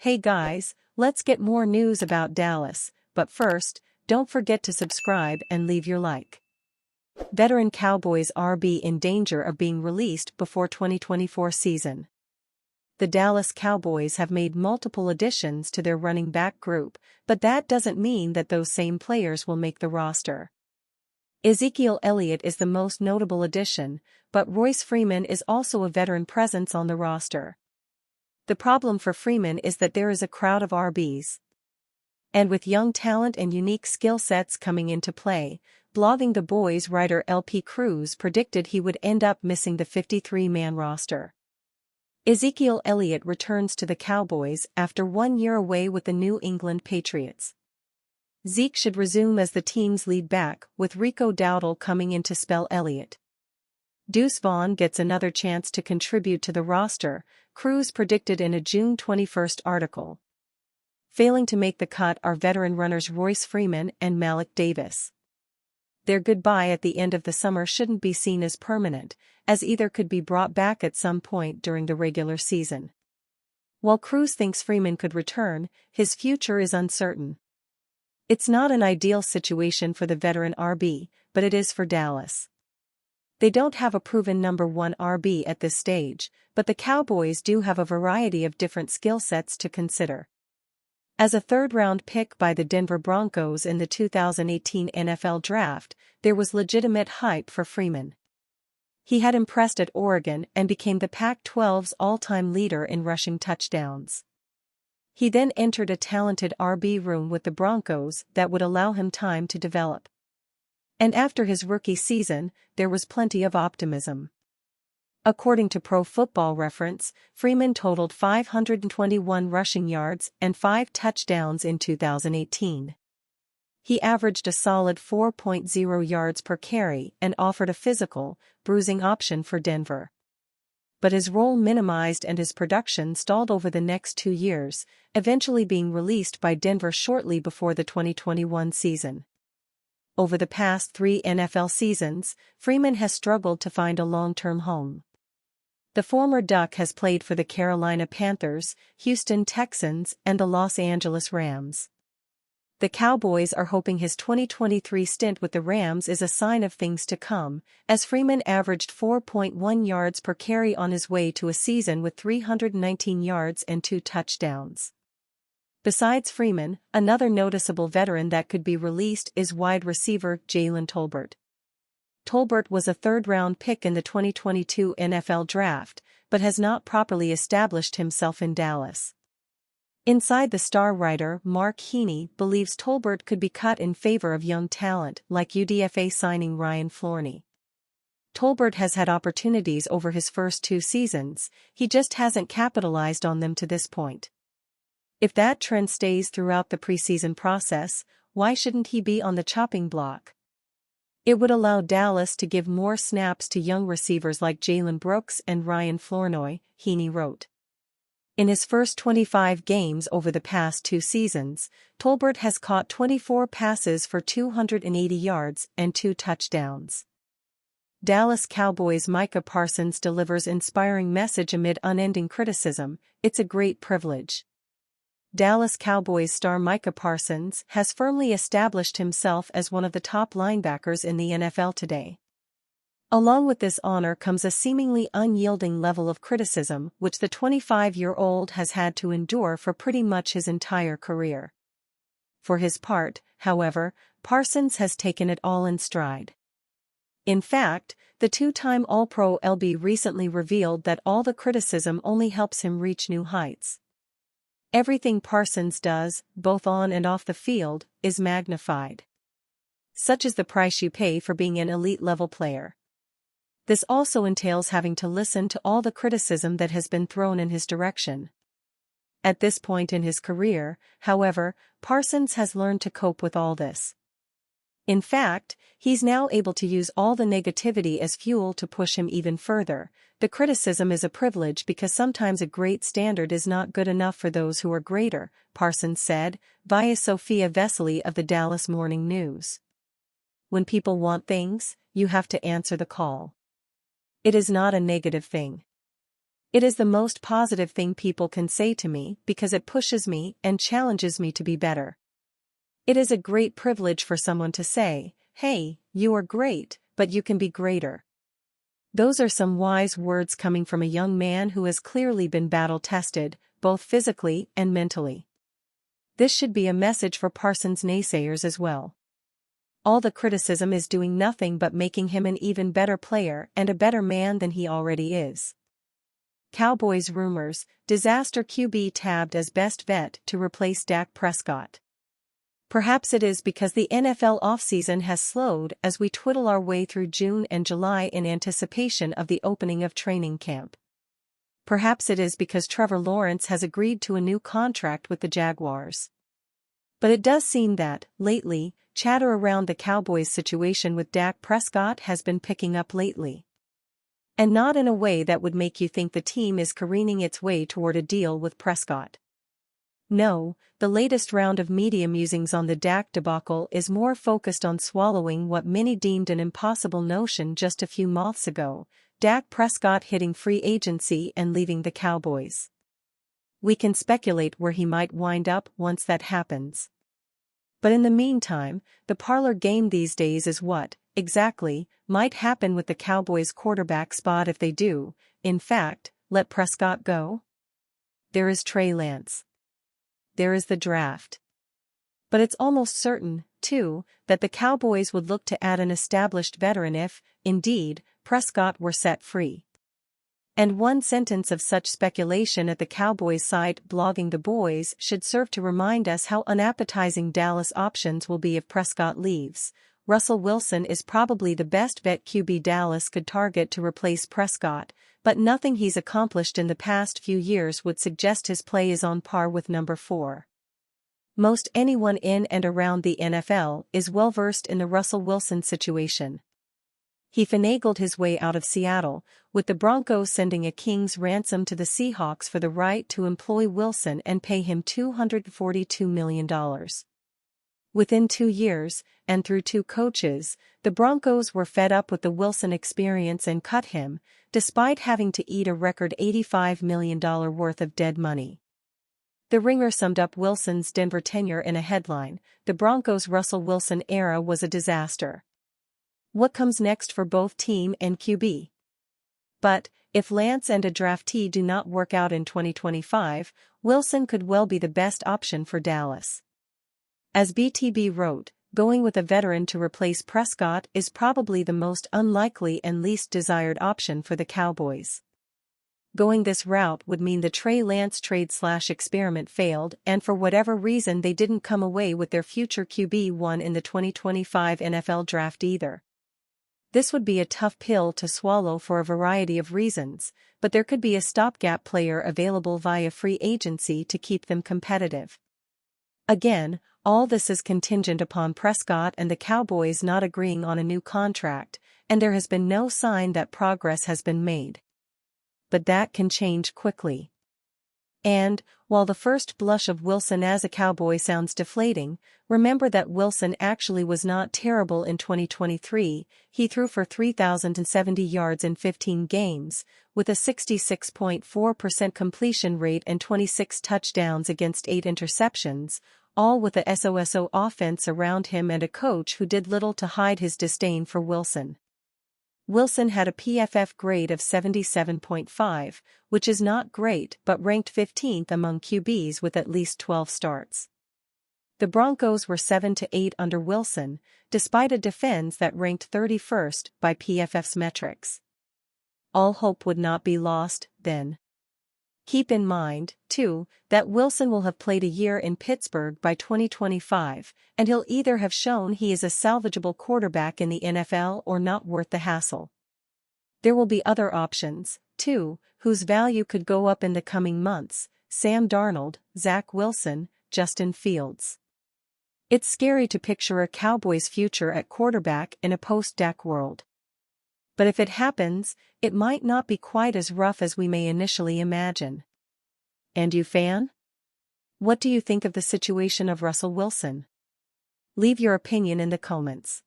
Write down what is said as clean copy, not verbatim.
Hey guys, let's get more news about Dallas, but first, don't forget to subscribe and leave your like. Veteran Cowboys RB in danger of being released before 2024 season. The Dallas Cowboys have made multiple additions to their running back group, but that doesn't mean that those same players will make the roster. Ezekiel Elliott is the most notable addition, but Royce Freeman is also a veteran presence on the roster. The problem for Freeman is that there is a crowd of RBs. And with young talent and unique skill sets coming into play, Blogging the Boys writer LP Cruz predicted he would end up missing the 53-man roster. Ezekiel Elliott returns to the Cowboys after 1 year away with the New England Patriots. Zeke should resume as the team's lead back, with Rico Dowdle coming in to spell Elliott. Deuce Vaughn gets another chance to contribute to the roster, Cruz predicted in a June 21 article. Failing to make the cut are veteran runners Royce Freeman and Malik Davis. Their goodbye at the end of the summer shouldn't be seen as permanent, as either could be brought back at some point during the regular season. While Cruz thinks Freeman could return, his future is uncertain. It's not an ideal situation for the veteran RB, but it is for Dallas. They don't have a proven number 1 RB at this stage, but the Cowboys do have a variety of different skill sets to consider. As a third-round pick by the Denver Broncos in the 2018 NFL Draft, there was legitimate hype for Freeman. He had impressed at Oregon and became the Pac-12's all-time leader in rushing touchdowns. He then entered a talented RB room with the Broncos that would allow him time to develop. And after his rookie season, there was plenty of optimism. According to Pro Football Reference, Freeman totaled 521 rushing yards and 5 touchdowns in 2018. He averaged a solid 4.0 yards per carry and offered a physical, bruising option for Denver. But his role minimized and his production stalled over the next 2 years, eventually being released by Denver shortly before the 2021 season. Over the past 3 NFL seasons, Freeman has struggled to find a long-term home. The former Duck has played for the Carolina Panthers, Houston Texans, and the Los Angeles Rams. The Cowboys are hoping his 2023 stint with the Rams is a sign of things to come, as Freeman averaged 4.1 yards per carry on his way to a season with 319 yards and 2 touchdowns. Besides Freeman, another noticeable veteran that could be released is wide receiver Jalen Tolbert. Tolbert was a third-round pick in the 2022 NFL Draft, but has not properly established himself in Dallas. Inside the Star writer Mark Heaney believes Tolbert could be cut in favor of young talent like UDFA signing Ryan Florney. Tolbert has had opportunities over his first 2 seasons, he just hasn't capitalized on them to this point. If that trend stays throughout the preseason process, why shouldn't he be on the chopping block? It would allow Dallas to give more snaps to young receivers like Jalen Brooks and Ryan Flournoy, Heaney wrote. In his first 25 games over the past 2 seasons, Tolbert has caught 24 passes for 280 yards and 2 touchdowns. Dallas Cowboys Micah Parsons delivers inspiring message amid unending criticism, "It's a great privilege." Dallas Cowboys star Micah Parsons has firmly established himself as one of the top linebackers in the NFL today. Along with this honor comes a seemingly unyielding level of criticism which the 25-year-old has had to endure for pretty much his entire career. For his part, however, Parsons has taken it all in stride. In fact, the 2-time All-Pro LB recently revealed that all the criticism only helps him reach new heights. Everything Parsons does, both on and off the field, is magnified. Such is the price you pay for being an elite-level player. This also entails having to listen to all the criticism that has been thrown in his direction. At this point in his career, however, Parsons has learned to cope with all this. In fact, he's now able to use all the negativity as fuel to push him even further. The criticism is a privilege because sometimes a great standard is not good enough for those who are greater, Parsons said, via Sophia Vesely of the Dallas Morning News. When people want things, you have to answer the call. It is not a negative thing. It is the most positive thing people can say to me because it pushes me and challenges me to be better. It is a great privilege for someone to say, "Hey, you are great, but you can be greater." Those are some wise words coming from a young man who has clearly been battle-tested, both physically and mentally. This should be a message for Parsons' naysayers as well. All the criticism is doing nothing but making him an even better player and a better man than he already is. Cowboys rumors, disaster QB tabbed as best vet to replace Dak Prescott. Perhaps it is because the NFL offseason has slowed as we twiddle our way through June and July in anticipation of the opening of training camp. Perhaps it is because Trevor Lawrence has agreed to a new contract with the Jaguars. But it does seem that, lately, chatter around the Cowboys' situation with Dak Prescott has been picking up lately. And not in a way that would make you think the team is careening its way toward a deal with Prescott. No, the latest round of media musings on the Dak debacle is more focused on swallowing what many deemed an impossible notion just a few months ago: Dak Prescott hitting free agency and leaving the Cowboys. We can speculate where he might wind up once that happens. But in the meantime, the parlor game these days is what, exactly, might happen with the Cowboys' quarterback spot if they do, in fact, let Prescott go? There is Trey Lance. There is the draft. But it's almost certain, too, that the Cowboys would look to add an established veteran if, indeed, Prescott were set free. And one sentence of such speculation at the Cowboys site Blogging the Boys should serve to remind us how unappetizing Dallas options will be if Prescott leaves. Russell Wilson is probably the best vet QB Dallas could target to replace Prescott, but nothing he's accomplished in the past few years would suggest his play is on par with number 4. Most anyone in and around the NFL is well versed in the Russell Wilson situation. He finagled his way out of Seattle, with the Broncos sending a king's ransom to the Seahawks for the right to employ Wilson and pay him $242 million. Within 2 years, and through 2 coaches, the Broncos were fed up with the Wilson experience and cut him, despite having to eat a record $85 million worth of dead money. The Ringer summed up Wilson's Denver tenure in a headline: "The Broncos' Russell Wilson era was a disaster." What comes next for both team and QB? But, if Lance and a draftee do not work out in 2025, Wilson could well be the best option for Dallas. As BTB wrote, going with a veteran to replace Prescott is probably the most unlikely and least desired option for the Cowboys. Going this route would mean the Trey Lance trade/experiment failed, and for whatever reason they didn't come away with their future QB1 in the 2025 NFL Draft either. This would be a tough pill to swallow for a variety of reasons, but there could be a stopgap player available via free agency to keep them competitive. Again, all this is contingent upon Prescott and the Cowboys not agreeing on a new contract, and there has been no sign that progress has been made. But that can change quickly. And, while the first blush of Wilson as a Cowboy sounds deflating, remember that Wilson actually was not terrible in 2023. He threw for 3,070 yards in 15 games, with a 66.4% completion rate and 26 touchdowns against 8 interceptions, all with a SOSO offense around him and a coach who did little to hide his disdain for Wilson. Wilson had a PFF grade of 77.5, which is not great but ranked 15th among QBs with at least 12 starts. The Broncos were 7-8 under Wilson, despite a defense that ranked 31st by PFF's metrics. All hope would not be lost, then. Keep in mind, too, that Wilson will have played a year in Pittsburgh by 2025, and he'll either have shown he is a salvageable quarterback in the NFL or not worth the hassle. There will be other options, too, whose value could go up in the coming months: Sam Darnold, Zach Wilson, Justin Fields. It's scary to picture a Cowboys' future at quarterback in a post-Dak world. But if it happens, it might not be quite as rough as we may initially imagine. And you, fan? What do you think of the situation of Russell Wilson? Leave your opinion in the comments.